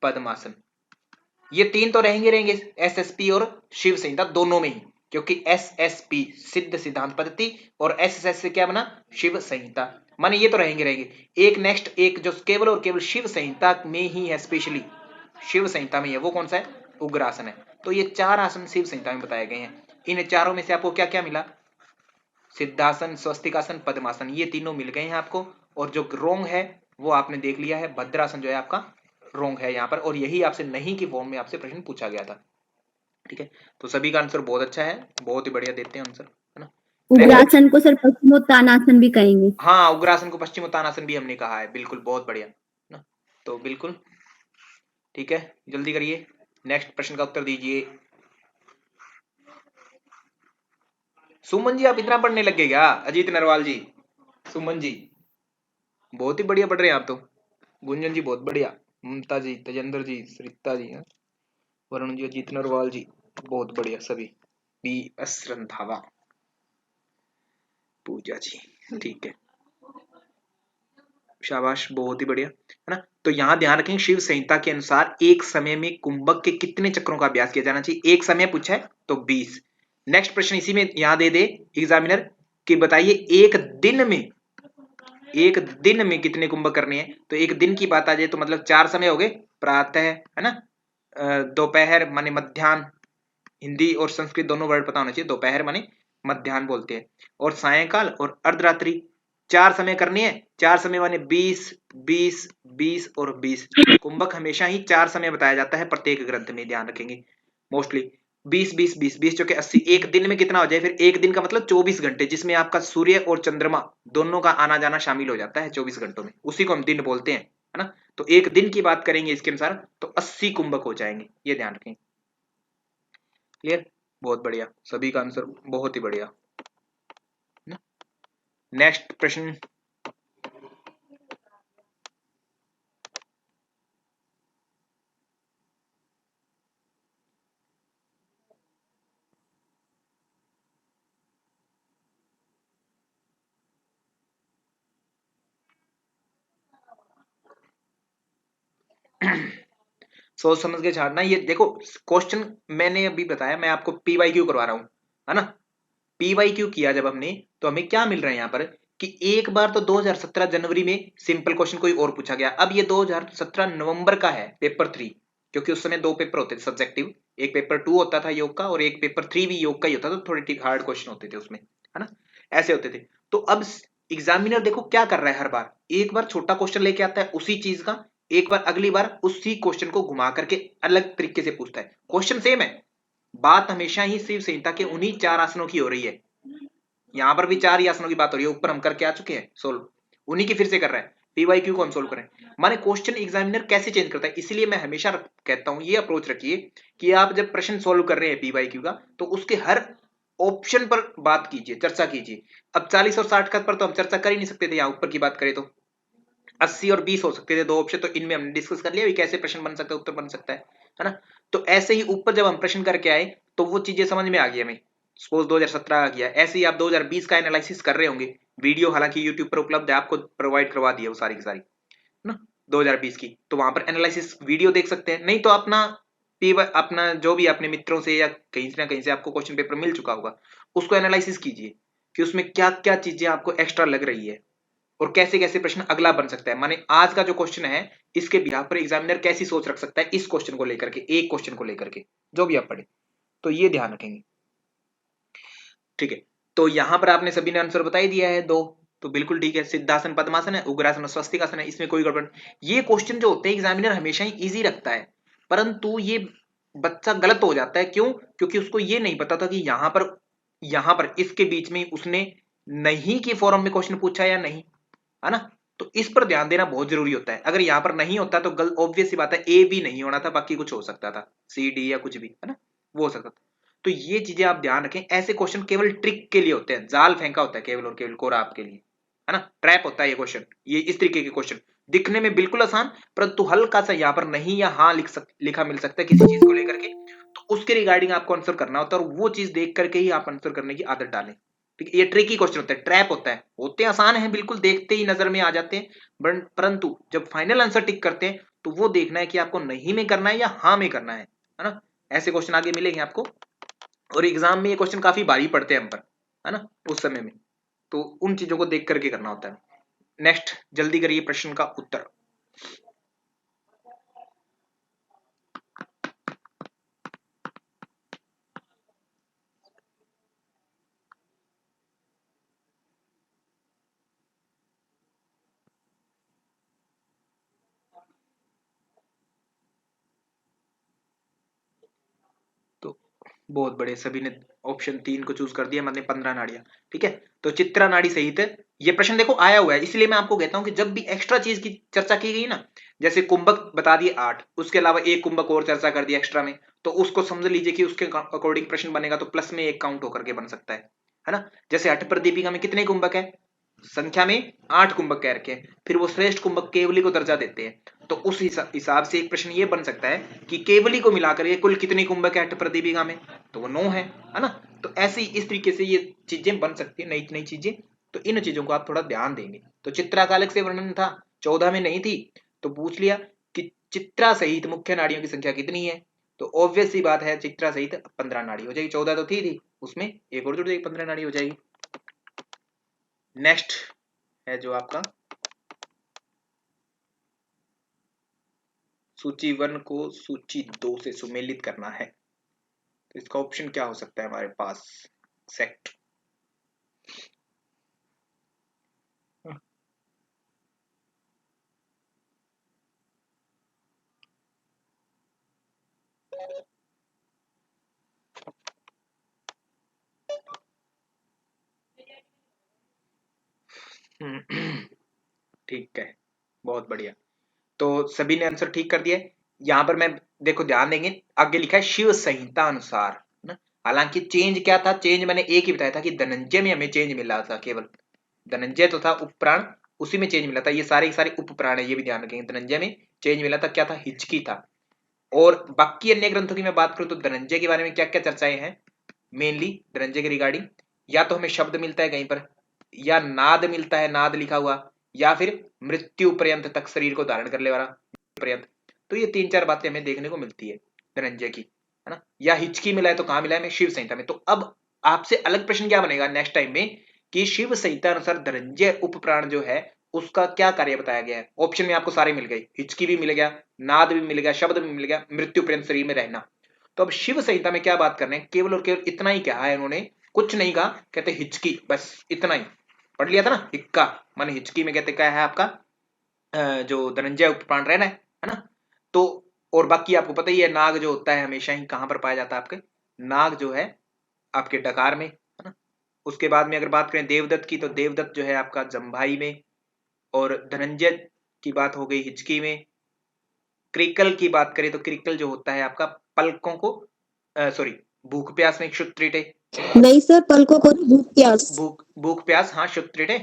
पद्मासन। ये तीन तो रहेंगे रहेंगे SSP और शिव संहिता दोनों में ही, क्योंकि SSP सिद्ध सिद्धांत पद्धति और SSS से क्या बना, शिव संहिता, माने ये तो रहेंगे रहेंगे। एक नेक्स्ट एक जो केवल और केवल शिव संहिता में ही है, स्पेशली शिव संहिता में है, वो कौन सा है, उग्रासन है। तो ये चार आसन शिव संहिता में बताए गए हैं। इन चारों में से आपको क्या क्या मिला, सिद्धासन, स्वस्तिकासन, पद्मासन, ये तीनों मिल गए हैं आपको। और जो रोंग है वो आपने देख लिया है, भद्रासन जो है आपका रोंग है यहाँ पर, और यही आपसे नहीं की फॉर्म में आपसे प्रश्न पूछा गया था, ठीक है। तो सभी का आंसर बहुत अच्छा है, बहुत ही बढ़िया देते हैं आंसर, है ना। उग्रासन को सर पश्चिमोत्तानासन भी कहेंगे। हाँ, उग्रासन को पश्चिमोत्तानासन भी हमने कहा है, बिल्कुल, बहुत बढ़िया ना। तो बिल्कुल ठीक है, जल्दी करिए, नेक्स्ट प्रश्न का उत्तर दीजिए। सुमन जी आप इतना पढ़ने लग गए क्या, अजीत नरवाल जी, सुमन जी बहुत ही बढ़िया पढ़ रहे हैं आप तो, गुंजन जी बहुत बढ़िया, ममता जी, तेजेंद्र जी, सरिता जी, वरुण जी, अजीत नरवाल जी बहुत बढ़िया सभी, BS रंधावा, पूजा जी, ठीक है, शाबाश, बहुत ही बढ़िया, है ना। तो यहाँ ध्यान रखें, शिव संहिता के अनुसार एक समय में कुंभक के कितने चक्रों का अभ्यास किया जाना चाहिए, एक समय पूछा है तो 20। नेक्स्ट प्रश्न इसी में यहाँ दे दे एग्जामिनर कि बताइए एक दिन में कितने कुंभक करने हैं। तो एक दिन की बात आ जाए तो मतलब 4 समय हो गए, प्रातः है ना, दोपहर माने मध्याह्न, हिंदी और संस्कृत दोनों वर्ड पता होना चाहिए, दोपहर माने मध्याह्न बोलते हैं, और सायंकाल और अर्धरात्रि, 4 समय करनी है। 4 समय माने 20 20 20 और 20। कुंभक हमेशा ही 4 समय बताया जाता है प्रत्येक ग्रंथ में, ध्यान रखेंगे मोस्टली 20 20 20 20 जो कि 80। एक दिन में कितना हो जाए फिर, एक दिन का मतलब 24 घंटे, जिसमें आपका सूर्य और चंद्रमा दोनों का आना जाना शामिल हो जाता है 24 घंटों में, उसी को हम दिन बोलते हैं, है ना। तो एक दिन की बात करेंगे इसके अनुसार तो 80 कुंभक हो जाएंगे, ये ध्यान रखें, क्लियर, बहुत बढ़िया, सभी का आंसर बहुत ही बढ़िया। नेक्स्ट प्रश्न, सोच समझ के छाड़ना। ये देखो क्वेश्चन मैंने अभी बताया, मैं आपको PYQ करवा रहा हूं, है ना। PYQ किया जब हमने तो हमें क्या मिल रहा है यहाँ पर कि एक बार तो 2017 जनवरी में सिंपल क्वेश्चन कोई और पूछा गया, अब ये 2017 नवंबर का है पेपर 3, क्योंकि उस समय 2 पेपर होते थे सब्जेक्टिव, एक पेपर 2 होता था योग का और एक पेपर 3 भी योग का ही होता था, तो थोड़े ठीक हार्ड क्वेश्चन होते थे उसमें, है ना, ऐसे होते थे। तो अब एग्जामिनर देखो क्या कर रहा है, हर बार एक बार छोटा क्वेश्चन लेके आता है उसी चीज का, एक बार अगली बार उसी क्वेश्चन को घुमा करके अलग तरीके से पूछता है, क्वेश्चन सेम है, बात हमेशा ही शिव संहिता के उन्हीं 4 आसनों की हो रही है। यहां पर भी 4 ही आसनों की बात हो रही है, ऊपर हम करके आ चुके हैं सोल्व, उन्हीं की फिर से कर रहे हैं, PYQ को हम सोल्व करें। माने क्वेश्चन एग्जामिनर कैसे चेंज करता है, इसलिए मैं हमेशा कहता हूं ये अप्रोच रखिए कि आप जब प्रश्न सोल्व कर रहे हैं PYQ का, तो उसके हर ऑप्शन पर बात कीजिए, चर्चा कीजिए। अब 40 और 60 का पर तो हम चर्चा कर ही नहीं सकते थे, यहाँ ऊपर की बात करें तो 80 और 20 हो सकते थे, 2 ऑप्शन, तो इनमें हमने डिस्कस कर लिया कैसे प्रश्न बन सकता है, उत्तर बन सकता है ना। तो ऐसे ही ऊपर जब हम प्रश्न करके आए तो वो चीजें समझ में आ गई हमें, सपोज 2017 का किया, ऐसे ही आप 2020 का एनालिसिस कर रहे होंगे, वीडियो हालांकि यूट्यूब पर उपलब्ध है, आपको प्रोवाइड करवा दिया वो सारी की सारी ना 2020 की, तो वहां पर एनालिसिस वीडियो देख सकते हैं, नहीं तो अपना अपना जो भी अपने मित्रों से या कहीं से ना कहीं से आपको क्वेश्चन पेपर मिल चुका होगा, उसको एनालिसिस कीजिए कि उसमें क्या क्या चीजें आपको एक्स्ट्रा लग रही है और कैसे कैसे प्रश्न अगला बन सकता है। माने आज का जो क्वेश्चन है इसके बिहाफ पर एग्जामिनर कैसी सोच रख सकता है इस क्वेश्चन को लेकर के, एक क्वेश्चन को लेकर के जो भी आप पढ़े, तो ये ध्यान रखेंगे। ठीक है, तो यहां पर आपने सभी ने आंसर बता ही दिया है दो, तो बिल्कुल ठीक है। सिद्धासन पद्मासन है, उग्रासन स्वस्तिकासन है, इसमें कोई गड़बड़। ये क्वेश्चन जो होते हैं एग्जामिनर हमेशा ही इजी रखता है, परंतु ये बच्चा गलत हो जाता है। क्यों? क्योंकि उसको ये नहीं पता था कि यहां पर इसके बीच में उसने नहीं के फॉर्म में क्वेश्चन पूछा या नहीं, है ना। तो इस पर ध्यान देना बहुत जरूरी होता है। अगर यहां पर नहीं होता तो ऑब्वियस सी बात है ए भी नहीं होना था, बाकी कुछ हो सकता था, सी डी या कुछ भी, है ना, वो हो सकता था। तो ये चीजें आप ध्यान रखें। ऐसे क्वेश्चन केवल ट्रिक के लिए होते हैं, जाल फेंका होता है केवल और केवल कोरा आपके लिए, है ना, ट्रैप होता है ये क्वेश्चन। ये इस तरीके के क्वेश्चन दिखने में बिल्कुल आसान, परंतु हल्का सा यहाँ पर नहीं या हाँ लिखा मिल सकता है किसी चीज को लेकर के, तो उसके रिगार्डिंग आपको आंसर करना होता है और वो चीज देख करके ही आप आंसर करने की आदत डालें। ठीक है, ये ट्रिकी क्वेश्चन होता है, ट्रैप होता है, होते आसान है बिल्कुल, देखते ही नजर में आ जाते हैं, परंतु जब फाइनल आंसर टिक करते हैं तो वो देखना है कि आपको नहीं में करना है या हाँ में करना है ना। ऐसे क्वेश्चन आगे मिलेंगे आपको और एग्जाम में ये क्वेश्चन काफी भारी पड़ते हैं हम पर, है ना, उस समय में, तो उन चीजों को देख करके करना होता है। नेक्स्ट जल्दी करिए प्रश्न का उत्तर। तो बहुत बड़े, सभी ने ऑप्शन 3 को चूज कर दिया, मतलब 15 नाड़ियां। ठीक है, तो चित्रा नाड़ी सहित ये प्रश्न देखो आया हुआ है, इसलिए मैं आपको कहता हूं कि जब भी एक्स्ट्रा चीज की चर्चा की गई ना, जैसे कुंभक बता दिए 8, उसके अलावा एक कुंभक और चर्चा कर दिया एक्स्ट्रा में, तो उसको समझ लीजिए कि उसके अकॉर्डिंग प्रश्न बनेगा तो प्लस में एक काउंट होकर के बन सकता है ना। जैसे हठ प्रदीपिका में कितने कुंभक है, संख्या में 8 कुंभक कह रखे हैं, फिर वो श्रेष्ठ कुंभक केवली को दर्जा देते हैं, तो उस हिसाब से एक प्रश्न ये बन सकता है कि केवली को मिलाकर ये कुल कितनी कुंभक है हठ प्रदीपिका में, तो वो 9 है ना। तो ऐसी इस तरीके से ये चीजें बन सकती है, नई नई चीजें, तो इन चीजों को आप थोड़ा ध्यान देंगे। तो चित्रा का अलग से वर्णन था, 14 में नहीं थी, तो पूछ लिया कि चित्रा सहित मुख्य नाड़ियों की संख्या कितनी है, तो ऑब्वियस सी बात है चित्रा सहित 15 नाड़ी हो जाएगी, 14 तो थी उसमें एक और जुड़ जाएगी, 15 नाड़ी हो जाएगी। नेक्स्ट है जो आपका सूची 1 को सूची 2 से सुमेलित करना है, तो इसका ऑप्शन क्या हो सकता है हमारे पास, सेक्ट ठीक है, बहुत बढ़िया। तो सभी ने आंसर ठीक कर दिया है। यहां पर मैं देखो ध्यान देंगे, आगे लिखा है शिव संहिता अनुसार ना। हालांकि चेंज क्या था, चेंज मैंने एक ही बताया था कि धनंजय में हमें चेंज मिला था, केवल धनंजय तो था उपप्राण, उसी में चेंज मिला था, ये सारे सारे उपप्राण है, ये भी ध्यान रखेंगे। धनंजय में चेंज मिला था, क्या था, हिचकी था। और बाकी अन्य ग्रंथों की मैं बात करूं तो धनंजय के बारे में क्या क्या चर्चाएं हैं, मेनली धनंजय के रिगार्डिंग या तो हमें शब्द मिलता है कहीं पर, या नाद मिलता है, नाद लिखा हुआ, या फिर मृत्यु पर्यंत तक शरीर को धारण करने वाला पर्यंत, तो ये 3-4 बातें हमें देखने को मिलती है धनंजय की, है ना। या हिचकी मिला है तो कहां मिला है, में शिव संहिता में। तो अब आपसे अलग प्रश्न क्या बनेगा नेक्स्ट टाइम में कि शिव संहिता अनुसार धनंजय उपप्राण जो है उसका क्या कार्य बताया गया है। ऑप्शन में आपको सारे मिल गए, हिचकी भी मिल गया, नाद भी मिल गया, शब्द भी मिल गया, मृत्यु पर्यंत शरीर में रहना। तो अब शिव संहिता में क्या बात करने, केवल और केवल इतना ही कहा है उन्होंने, कुछ नहीं कहा, कहते हिचकी, बस इतना ही पढ़ लिया था ना, हिक्का माने हिचकी में कहते क्या है आपका जो धनंजय उपप्राण रहना है ना। तो और बाकी आपको पता ही है, नाग जो होता है हमेशा ही कहां पर पाया जाता है, आपके नाग जो है आपके डकार में, है ना। उसके बाद में अगर बात करें देवदत्त की, तो देवदत्त जो है आपका जम्भाई में, और धनंजय की बात हो गई हिचकी में। क्रिकल की बात करें तो क्रिकल जो होता है आपका पलकों को सॉरी भूख प्यास में क्षुत्रिटे, नहीं सर, पलकों को भूख प्यास। भूख भूख प्यास, हाँ क्षुत्रिटे,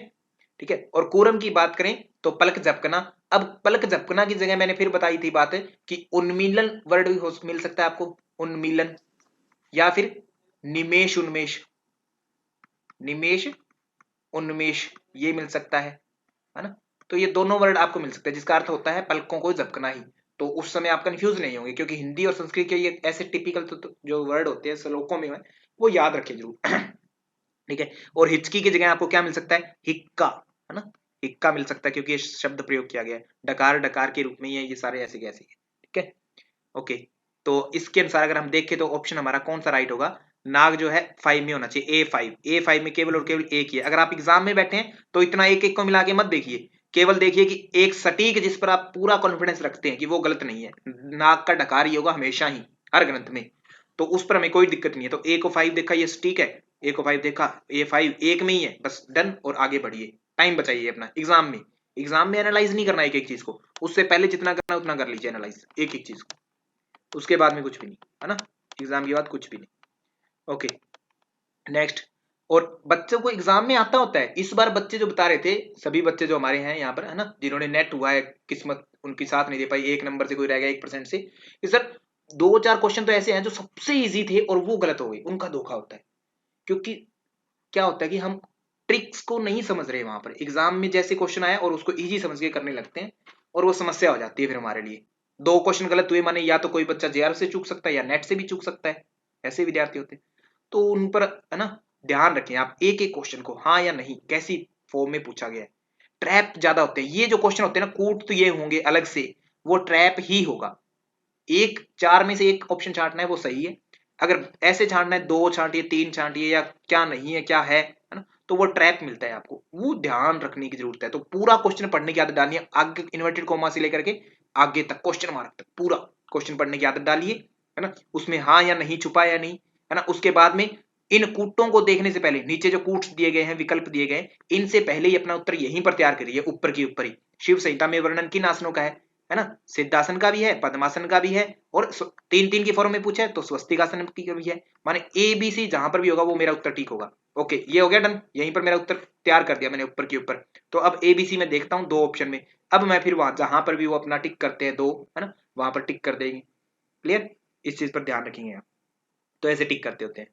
ठीक है। और कूरम की बात करें तो पलक झपकना। अब पलक झपकना की जगह मैंने फिर बताई थी बात कि उन्मीलन वर्ड भी मिल सकता है आपको, उन्मीलन, या फिर निमेश उन्मेष, निमेश उन्मेष ये मिल सकता है ना। तो ये दोनों वर्ड आपको मिल सकते हैं जिसका अर्थ होता है पलकों को झपकना ही। तो उस समय आप कंफ्यूज नहीं होंगे, क्योंकि हिंदी और संस्कृत के ये ऐसे टिपिकल तो जो वर्ड होते हैं श्लोकों में वो याद रखें जरूर। ठीक है। और हिचकी की जगह आपको क्या मिल सकता है, हिक्का, है ना, हिक्का मिल सकता है, क्योंकि ये शब्द प्रयोग किया गया है, डकार डकार के रूप में ये सारे ऐसे कैसे। ठीक है, ओके। तो इसके अनुसार अगर हम देखें तो ऑप्शन हमारा कौन सा राइट होगा, नाग जो है 5 में होना चाहिए, A5 में केवल और केवल एक ही है। अगर आप एग्जाम में बैठे हैं तो इतना एक एक को मिला के मत देखिए, केवल देखिए कि एक सटीक जिस पर आप पूरा कॉन्फिडेंस रखते हैं कि वो गलत नहीं है, नाग का डकार ही होगा हमेशा ही हर ग्रंथ में, तो उस पर हमें कोई दिक्कत नहीं है। तो A को 5 देखा, ये सटीक है, A को 5 देखा, A5 एक में ही है, बस डन, और आगे बढ़िए, टाइम बचाइए अपना एग्जाम में एनालाइज नहीं करना एक एक चीज को, उससे पहले जितना करना उतना कर लीजिए एनालाइज एक एक चीज को, उसके बाद में कुछ भी नहीं, है ना, एग्जाम के बाद कुछ भी नहीं। Okay, next. और बच्चों को एग्जाम में आता होता है, इस बार बच्चे जो बता रहे थे, सभी बच्चे जो हमारे हैं यहाँ पर, है ना, जिन्होंने नेट हुआ है, किस्मत उनकी साथ नहीं दे पाई, 1 नंबर से कोई रह गया 1% से, कि सर 2-4 क्वेश्चन तो ऐसे हैं जो सबसे इजी थे और वो गलत हो गए, उनका धोखा होता है। क्योंकि क्या होता है कि हम ट्रिक्स को नहीं समझ रहे वहां पर, एग्जाम में जैसे क्वेश्चन आया और उसको इजी समझ के करने लगते हैं, और वो समस्या हो जाती है फिर हमारे लिए। 2 क्वेश्चन गलत हुए माने या तो कोई बच्चा JR से चूक सकता है या नेट से भी चूक सकता है, ऐसे विद्यार्थी होते हैं। तो उन पर, है ना, ध्यान रखें आप एक एक क्वेश्चन को, हाँ या नहीं कैसी फॉर्म में पूछा गया है। ट्रैप ज्यादा होते हैं ये जो क्वेश्चन होते हैं ना, कूट तो ये होंगे अलग से, वो ट्रैप ही होगा। 4 में से एक ऑप्शन छांटना है वो सही है, अगर ऐसे छांटना है 2 छांटिए 3 छांटिए या क्या नहीं है क्या है ना, तो वो ट्रैप मिलता है आपको, वो ध्यान रखने की जरूरत है। तो पूरा क्वेश्चन पढ़ने की आदत डालिए, आगे इन्वर्टेड कॉमा से लेकर के आगे तक क्वेश्चन मार्क तक पूरा क्वेश्चन पढ़ने की आदत डालिए, है ना, उसमें हाँ या नहीं छुपा या नहीं, है ना। उसके बाद में इन कूटों को देखने से पहले, नीचे जो कूट्स दिए गए हैं, विकल्प दिए गए, इनसे पहले ही अपना उत्तर यहीं पर तैयार करिए, ऊपर की ऊपर ही। शिव संहिता में वर्णन किन आसनों का है ना, सिद्धासन का भी है, पद्मासन का भी है, और 3-3 की फॉर्म में पूछा है तो स्वस्तिकासन की भी है, माने ABC जहां पर भी होगा वो मेरा उत्तर ठीक होगा। ओके, ये हो गया डन, यहीं पर मेरा उत्तर तैयार कर दिया मैंने ऊपर के ऊपर। तो अब ABC में देखता हूँ 2 ऑप्शन में, अब मैं फिर वहां जहां पर भी वो अपना टिक करते हैं 2, है ना, वहां पर टिक कर देंगे। क्लियर, इस चीज पर ध्यान रखेंगे आप, तो ऐसे टिक करते होते हैं।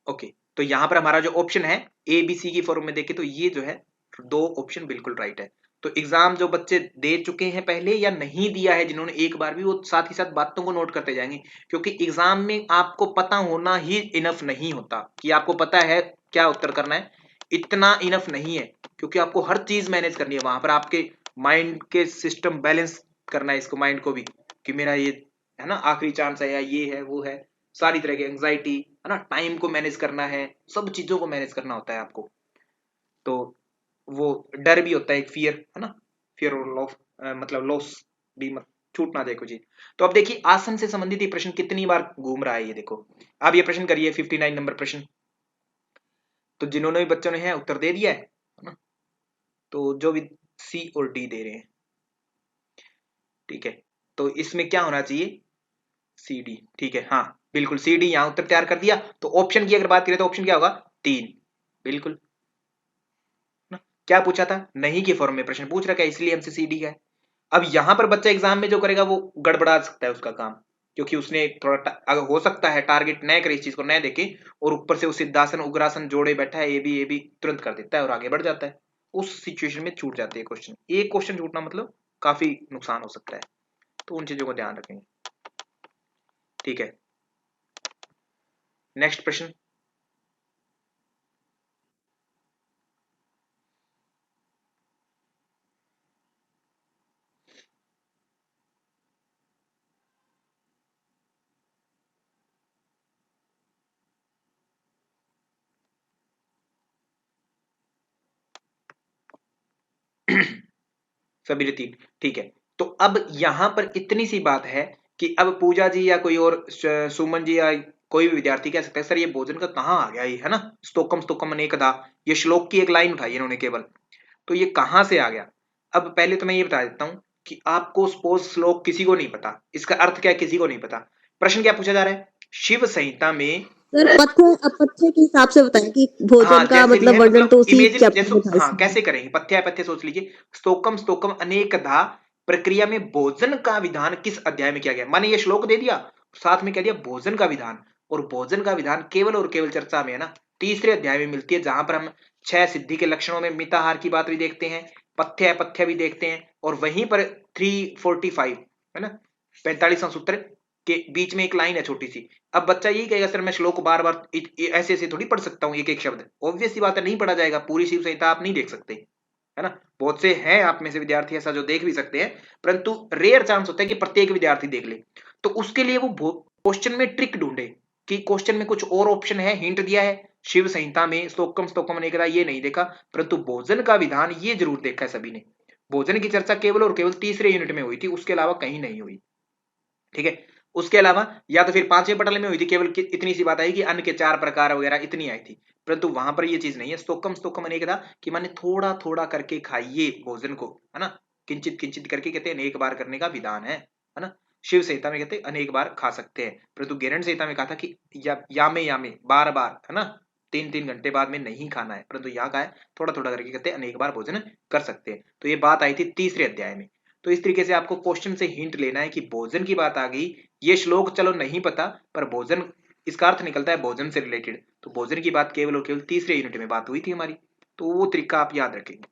ओके, तो यहां पर हमारा जो ऑप्शन है ABC की फॉर्म में देखे तो ये जो है 2 ऑप्शन बिल्कुल राइट है। तो एग्जाम जो बच्चे दे चुके हैं पहले या नहीं दिया है जिन्होंने एक बार भी, वो साथ ही साथ बातों को नोट करते जाएंगे, क्योंकि एग्जाम में आपको पता होना ही इनफ नहीं होता कि आपको पता है क्या उत्तर करना है, इतना इनफ नहीं है, क्योंकि आपको हर चीज मैनेज करनी है वहां पर, आपके माइंड के सिस्टम बैलेंस करना है इसको, माइंड को भी, कि मेरा ये, है ना, आखिरी चांस है या ये है वो है, सारी तरह की एंग्जाइटी, है ना, टाइम को मैनेज करना है, सब चीजों को मैनेज करना होता है आपको। तो वो डर भी होता है, एक फियर, है ना, फियर और लॉस, मतलब लॉस भी मत छूट ना जाए कुछ चीज। तो अब देखिए आसन से संबंधित ये प्रश्न कितनी बार घूम रहा है, ये देखो। अब ये प्रश्न करिए 59 नंबर प्रश्न, तो जिन्होंने भी बच्चों ने है उत्तर दे दिया है ना, तो जो भी C और D दे रहे हैं, ठीक है, तो इसमें क्या होना चाहिए, CD, ठीक है, हाँ बिल्कुल CD यहाँ उत्तर तैयार कर दिया। तो ऑप्शन की अगर बात करें तो ऑप्शन क्या होगा, 3, बिल्कुल ना? क्या पूछा था, नहीं की फॉर्म में प्रश्न पूछ रखा है, इसलिए हमसे CD का है। अब यहां पर बच्चा एग्जाम में जो करेगा वो गड़बड़ा सकता है उसका काम, क्योंकि उसने थोड़ा अगर हो सकता है टारगेट न करे, इस चीज को न देखे, और ऊपर से वो सिद्धासन उग्रासन जोड़े बैठा है, ये भी तुरंत कर देता है और आगे बढ़ जाता है, उस सिचुएशन में छूट जाती है क्वेश्चन। एक क्वेश्चन छूटना मतलब काफी नुकसान हो सकता है, तो उन चीजों को ध्यान रखेंगे। ठीक है, नेक्स्ट प्रश्न। सभी 3, ठीक है। तो अब यहां पर इतनी सी बात है कि अब पूजा जी या कोई और सुमन जी या कोई भी विद्यार्थी कह सकता है सर ये भोजन का कहाँ आ गया, ये है ना, स्तोकम स्तोकम अनेकदा, ये श्लोक की एक लाइन उठाई इन्होंने केवल, तो ये कहां से आ गया। अब पहले तो मैं ये बता देता हूं कि आपको सपोज श्लोक किसी को नहीं पता, इसका अर्थ क्या है किसी को नहीं पता, प्रश्न क्या पूछा जा रहा है, शिव संहिता में, सर पथ्य अपथ्य के हिसाब से बताएं कि हाँ भोजन का जैसे भी मतलब है, वर्णन मतलब तो उसी इमेजिन चैप्टर जैसे, में था हाँ इसमें। कैसे करेंगे, पथ्य पथ्य सोच लीजिए, स्तोकम स्तोकम अनेकधा प्रक्रिया में भोजन का विधान किस अध्याय में किया गया, माने ये श्लोक दे दिया, साथ में कह दिया भोजन का विधान, और भोजन का विधान केवल और केवल चर्चा में है ना, 3रे अध्याय में मिलती है, जहां पर हम 6 सिद्धि के लक्षणों में मिताहार की बात भी देखते हैं, पथ्य अपथ्य भी देखते हैं, और वहीं पर 345 है ना। 45वां सूत्र के बीच में एक लाइन है छोटी सी। अब बच्चा यही कहेगा सर मैं श्लोक को बार बार ऐसे ऐसे थोड़ी पढ़ सकता हूँ एक एक शब्द। ऑब्वियस सी बात है, नहीं पढ़ा जाएगा, पूरी शिव संहिता आप नहीं देख सकते, है ना। बहुत से हैं आप में से विद्यार्थी ऐसा जो देख भी सकते हैं, परंतु रेयर चांस होता है कि प्रत्येक विद्यार्थी देख ले। तो उसके लिए वो क्वेश्चन में ट्रिक ढूंढे कि क्वेश्चन में कुछ और ऑप्शन है, हिंट दिया है शिव संहिता में स्तोकम स्तोकम अनेकदा ये नहीं देखा, परंतु भोजन का विधान ये जरूर देखा है सभी ने। भोजन की चर्चा केवल और केवल तीसरे यूनिट में हुई थी, उसके अलावा कहीं नहीं हुई, ठीक है। उसके अलावा या तो फिर 5वें पटल में हुई थी, केवल इतनी सी बात आई कि अन्न के 4 प्रकार वगैरह इतनी आई थी, परंतु वहां पर ये चीज नहीं है। स्तोकम स्तोकम अनेकदा कि माने थोड़ा थोड़ा करके खाइए भोजन को, है ना। किंचित किंचित करके कहते हैं अनेक बार करने का विधान है ना। शिव संहिता में कहते हैं अनेक बार खा सकते हैं, परंतु गेरंड संहिता में कहा था कि यामे बार बार, है ना, 3-3 घंटे बाद में नहीं खाना है, परंतु यहाँ का है थोड़ा थोड़ा करके कहते हैं अनेक बार भोजन कर सकते हैं। तो ये बात आई थी तीसरे अध्याय में। तो इस तरीके से आपको क्वेश्चन से हिंट लेना है कि भोजन की बात आ गई, ये श्लोक चलो नहीं पता पर भोजन इसका अर्थ निकलता है भोजन से रिलेटेड, तो भोजन की बात केवल और केवल तीसरे यूनिट में बात हुई थी हमारी, तो वो तरीका आप याद रखेंगे,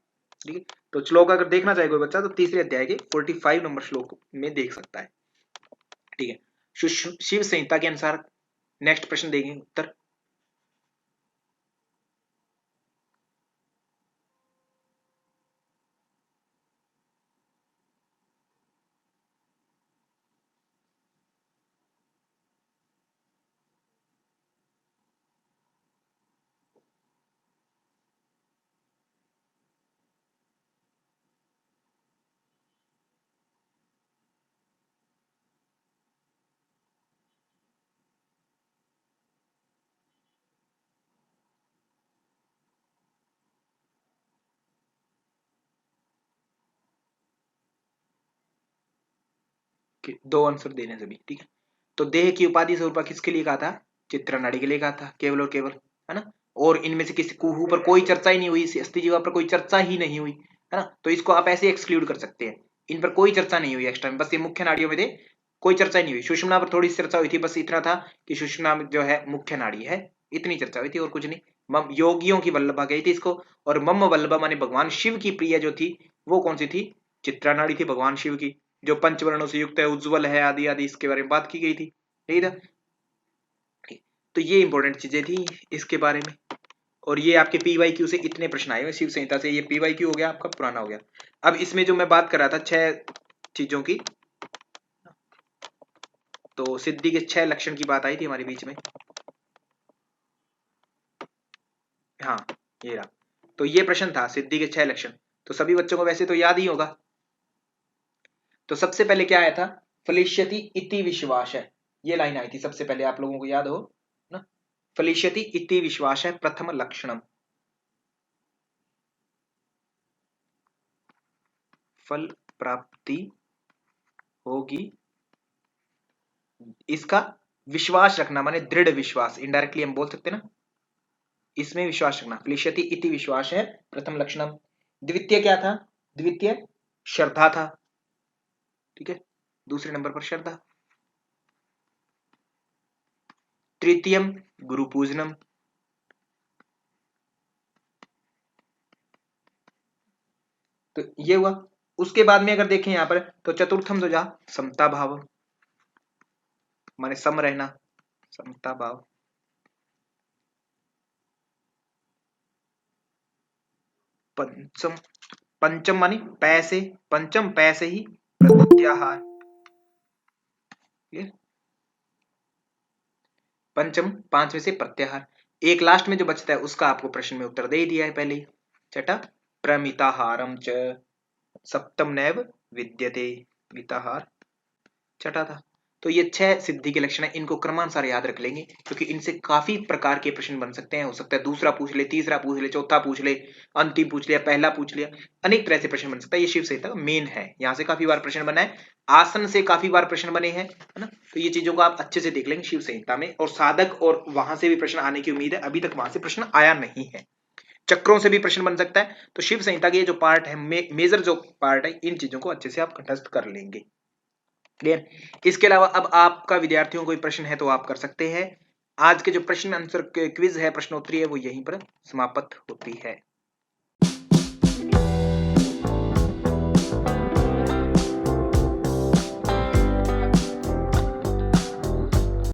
ठीक है। तो श्लोक अगर देखना चाहे कोई बच्चा तो तीसरे अध्याय के 45 नंबर श्लोक में देख सकता है, ठीक है। शिव संहिता के अनुसार नेक्स्ट प्रश्न देंगे उत्तर। दो आंसर देने सभी, ठीक है। तो देह की उपाधि स्वरूपा किसके लिए कहा था? चित्रा नाड़ी के लिए कहा था, केवल और केवल, है ना। और इनमें से किसी कुहू पर कोई चर्चा ही नहीं हुई, अस्थि जीवा पर कोई चर्चा ही नहीं हुई, है ना। तो इसको आप ऐसे एक्सक्लूड कर सकते हैं, इन पर कोई चर्चा नहीं हुई एक्स्ट्रा में, बस ये मुख्य नाड़ियों में थे, कोई चर्चा नहीं हुई। सुषुम्ना पर थोड़ी सी चर्चा हुई थी, बस इतना था कि सुषुम्ना जो है मुख्य नाड़ी है, इतनी चर्चा हुई थी और कुछ नहीं। मम योगियों की वल्लभा गई थी इसको, और मम वल्लभा माने भगवान शिव की प्रिय जो थी वो कौन सी थी? चित्रा नाड़ी थी भगवान शिव की, जो पंचवर्णों से युक्त है, उज्जवल है, आदि आदि, इसके बारे में बात की गई थी, ठीक है। तो ये इंपॉर्टेंट चीजें थी इसके बारे में। और ये आपके पीवाईक्यू से इतने प्रश्न आए हुए शिव संहिता से, ये पीवाईक्यू हो गया आपका, पुराना हो गया। अब इसमें जो मैं बात कर रहा था 6 चीजों की, तो सिद्धि के 6 लक्षण की बात आई थी हमारे बीच में, हाँ ये रहा। तो ये प्रश्न था सिद्धि के 6 लक्षण, तो सभी बच्चों को वैसे तो याद ही होगा। तो सबसे पहले क्या आया था? फलिष्यति इति विश्वास है, ये लाइन आई थी सबसे पहले, आप लोगों को याद हो ना। फलिष्यति इति विश्वास है प्रथम लक्षणम, फल प्राप्ति होगी, इसका विश्वास रखना, माने दृढ़ विश्वास, इनडायरेक्टली हम बोल सकते ना, इसमें विश्वास रखना। फलिष्यति इति विश्वास है प्रथम लक्षणम। द्वितीय क्या था? द्वितीय श्रद्धा था, ठीक है, दूसरे नंबर पर श्रद्धा। तृतीयम गुरु पूजनम, तो ये हुआ। उसके बाद में अगर देखें यहां पर तो चतुर्थम जो जा समता भाव, माने सम रहना, समता भाव। पंचम, पंचम माने पैसे, पंचम पैसे ही प्रत्याहार, पंचम 5 में से प्रत्याहार। एक लास्ट में जो बचता है उसका आपको प्रश्न में उत्तर दे ही दिया है पहले ही, छठा प्रमिताहारम च सप्तम नैव विद्यते, मिताहार छठा था। तो ये 6 सिद्धि के लक्षण है, इनको क्रमानुसार याद रख लेंगे क्योंकि इनसे काफी प्रकार के प्रश्न बन सकते हैं। हो सकता है दूसरा पूछ ले, तीसरा पूछ ले, चौथा पूछ ले, अंतिम पूछ लिया, पहला पूछ लिया, अनेक तरह से प्रश्न बन सकता है। ये शिव संहिता का मेन है, यहाँ से काफी बार प्रश्न बना है, आसन से काफी बार प्रश्न बने हैं, है ना। तो ये चीजों को आप अच्छे से देख लेंगे शिव संहिता में, और साधक और वहां से भी प्रश्न आने की उम्मीद है, अभी तक वहां से प्रश्न आया नहीं है। चक्रों से भी प्रश्न बन सकता है, तो शिव संहिता के ये जो पार्ट है, मेजर जो पार्ट है, इन चीजों को अच्छे से आप कंठस्थ कर लेंगे। क्लियर? इसके अलावा अब आपका विद्यार्थियों को कोई प्रश्न है तो आप कर सकते हैं। आज के जो प्रश्न आंसर क्विज है, प्रश्नोत्तरी है, वो यहीं पर समाप्त होती है।